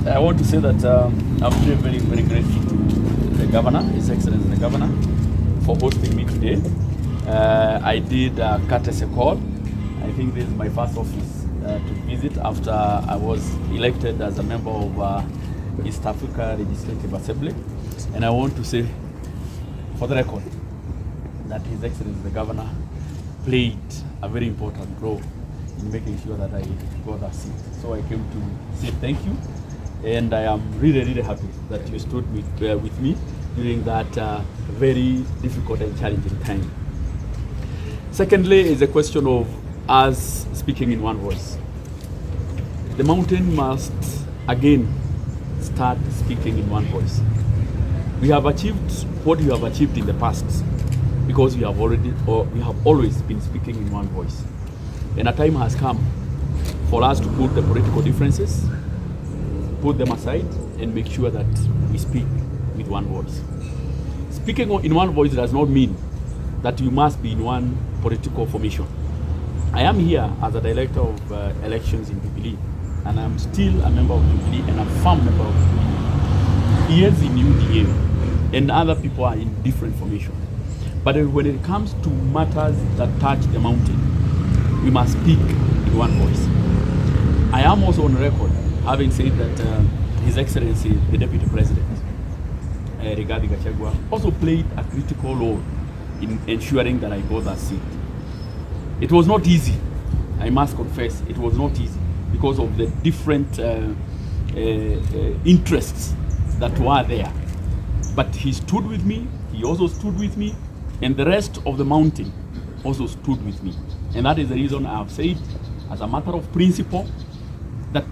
I want to say that I'm very, very grateful to the Governor, His Excellency the Governor, for hosting me today. I did a courtesy call. I think this is my first office to visit after I was elected as a member of East Africa Legislative Assembly. And I want to say, for the record, that His Excellency the Governor played a very important role in making sure that I got that seat. So I came to say thank you, and I am really, really happy that you stood with me during that very difficult and challenging time. Secondly, is a question of us speaking in one voice. The mountain must again start speaking in one voice. We have achieved what we have achieved in the past because we have always been speaking in one voice. And a time has come for us to put the political differences, put them aside, and make sure that we speak with one voice. Speaking in one voice does not mean that you must be in one political formation. I am here as a director of elections in Jubilee, and I'm still a member of Jubilee and a firm member of Jubilee. He is in UDA, and other people are in different formations. But when it comes to matters that touch the mountain, we must speak in one voice. I am also on record having said that His Excellency, the Deputy President, Rigathi, also played a critical role in ensuring that I got that seat. It was not easy, I must confess, it was not easy because of the different interests that were there. But he stood with me, he also stood with me, and the rest of the mountain also stood with me. And that is the reason I have said, as a matter of principle, that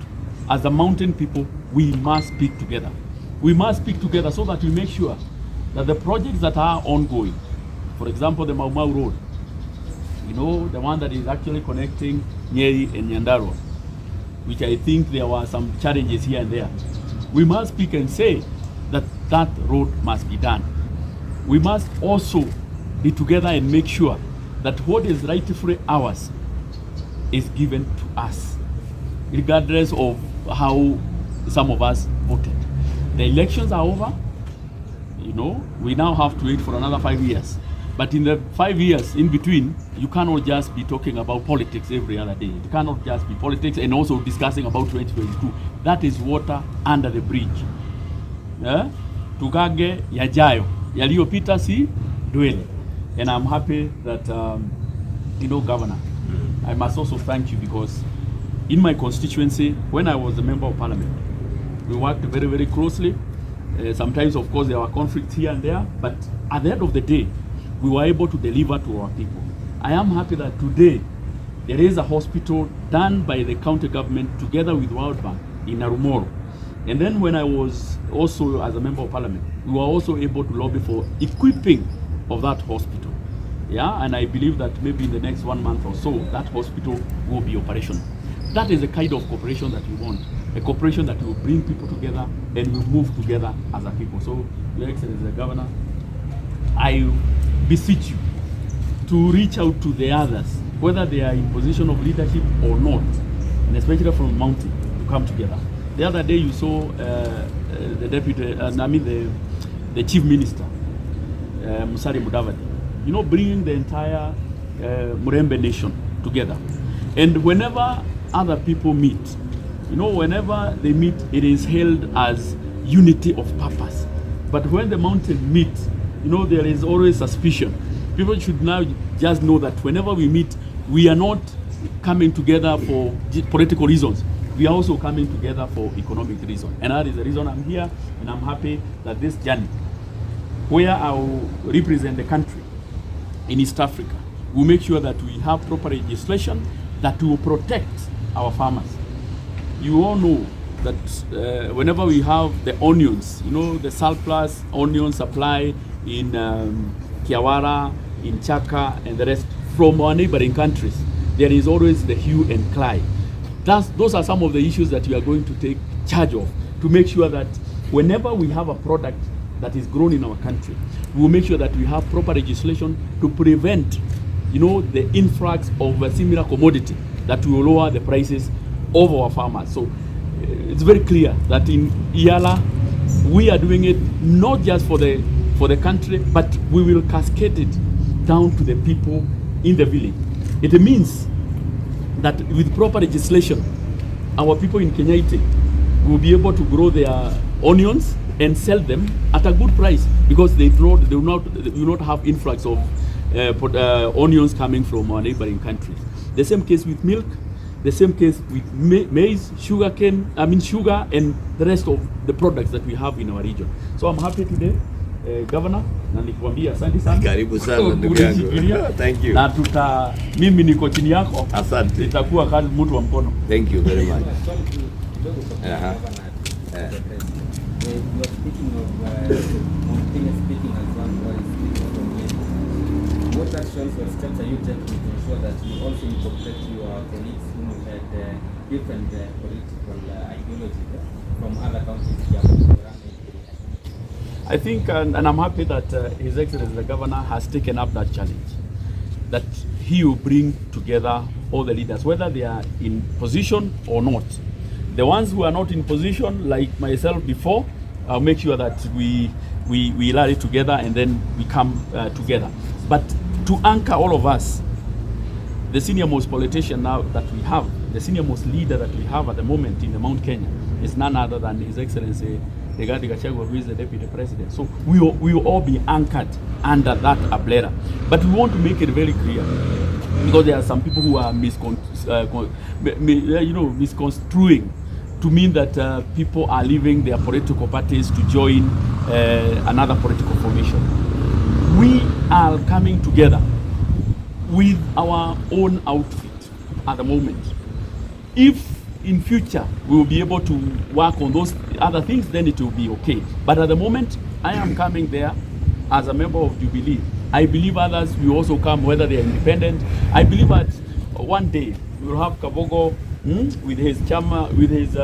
as the mountain people, we must speak together. We must speak together so that we make sure that the projects that are ongoing, for example, the Mau Mau Road, you know, the one that is actually connecting Nyeri and Nyandarua, which I think there were some challenges here and there. We must speak and say that that road must be done. We must also be together and make sure that what is rightfully ours is given to us, regardless of how some of us voted. The elections are over, you know, we now have to wait for another 5 years. But in the 5 years in between, you cannot just be talking about politics every other day. It cannot just be politics and also discussing about 2022. That is water under the bridge. Tukage yajayo, yaliyopita si dwele. And I'm happy that, you know, Governor, I must also thank you because in my constituency, when I was a member of parliament, we worked very, very closely. Sometimes, of course, there were conflicts here and there, but at the end of the day, we were able to deliver to our people. I am happy that today, there is a hospital done by the county government together with World Bank in Narumoro. And then when I was also as a member of parliament, we were also able to lobby for equipping of that hospital. Yeah, and I believe that maybe in the next 1 month or so, that hospital will be operational. That is the kind of cooperation that we want, a cooperation that will bring people together and will move together as a people. So, Your Excellency the Governor, I beseech you to reach out to the others, whether they are in position of leadership or not, and especially from the mountain, to come together. The other day you saw the deputy, the chief minister, Musari Mudavadi, you know, bringing the entire Murembe nation together. And whenever other people meet, you know, whenever they meet, it is held as unity of purpose. But when the mountain meets, you know, there is always suspicion. People should now just know that whenever we meet, we are not coming together for political reasons. We are also coming together for economic reasons. And that is the reason I'm here, and I'm happy that this journey, where I will represent the country in East Africa, we'll make sure that we have proper legislation that will protect our farmers. You all know that whenever we have the onions, you know, the surplus onion supply in Kiawara, in Chaka, and the rest from our neighboring countries, there is always the hue and cry. Those are some of the issues that we are going to take charge of to make sure that whenever we have a product that is grown in our country, we will make sure that we have proper legislation to prevent, you know, the influx of a similar commodity that will lower the prices of our farmers. So it's very clear that in EALA, we are doing it not just for the country, but we will cascade it down to the people in the village. It means that with proper legislation, our people in Kenyaite will be able to grow their onions and sell them at a good price, because they will not have influx of onions coming from our neighboring countries. The same case with milk, the same case with maize, sugar, and the rest of the products that we have in our region. So I'm happy today, Governor, na nikuambia asante sana. Karibu sana ndugu yangu. Thank you. Na mimi niko chini yako. Asante. Nitakuwa kama mtu wa mkono. Thank you very much. You are speaking of speaking as one voice from here. What actions or steps are you taking to ensure that you also incorporate your colleagues who had different political ideologies from other counties? I think, and I'm happy that His Excellency the Governor has taken up that challenge, that he will bring together all the leaders, whether they are in position or not. The ones who are not in position, like myself before, I'll make sure that we rally together and then we come together. But to anchor all of us, the senior most politician now that we have, the senior most leader that we have at the moment in the Mount Kenya is none other than His Excellency Rigathi, who is the Deputy President. So we will all be anchored under that umbrella. But we want to make it very clear, because there are some people who are misconstruing to mean that people are leaving their political parties to join another political formation. We are coming together with our own outfit at the moment. If in future we will be able to work on those other things, then it will be okay. But at the moment, I am coming there as a member of Jubilee. I believe others will also come, whether they are independent. I believe that one day we will have Kabogo with his chama, with his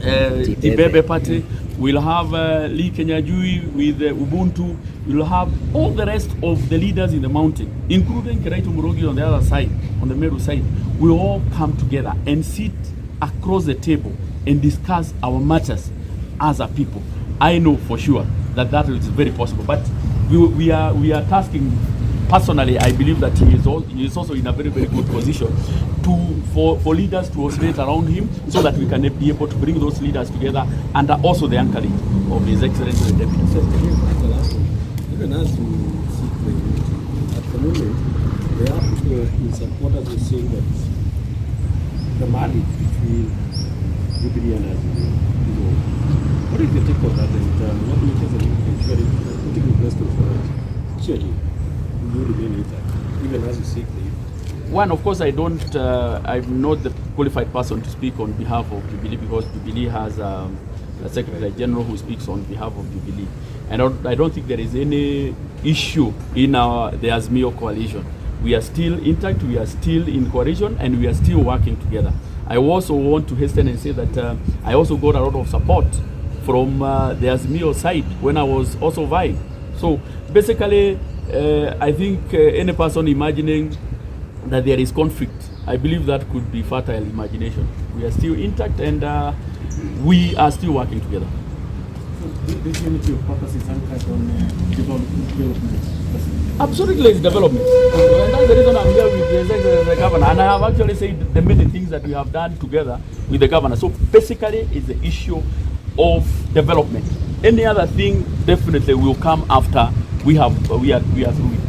Tibebe party. We'll have Lee Kenyajui with Ubuntu. We'll have all the rest of the leaders in the mountain, including Kiraitu Murogi on the other side, on the Meru side. We'll all come together and sit across the table and discuss our matters as a people. I know for sure that that is very possible. But we are tasking. Personally, I believe that he is also in a very, very good position for leaders to oscillate around him, so that we can be able to bring those leaders together under also the anchoring of His Excellency the Deputy President. Even as you seek the unity, at the moment, there are people in supporters who are saying that the marriage between Jubilee and Azimio is over. What is the take on that, and what makes us ensuring putting the best of it? Surely, you remain intact, even as you seek the unity. One, of course, I'm not the qualified person to speak on behalf of Jubilee, because Jubilee has a Secretary General who speaks on behalf of Jubilee. And I don't think there is any issue in the Azimio coalition. We are still intact, we are still in coalition, and we are still working together. I also want to hasten and say that I also got a lot of support from the Azimio side when I was also vying. So basically, I think any person imagining that there is conflict, I believe that could be fertile imagination. We are still intact, and we are still working together. So this unity of purpose is anchored on development. Absolutely, it's development. And that's the reason I'm here with the governor. And I have actually said the many things that we have done together with the governor. So basically, it's the issue of development. Any other thing definitely will come after we are through it.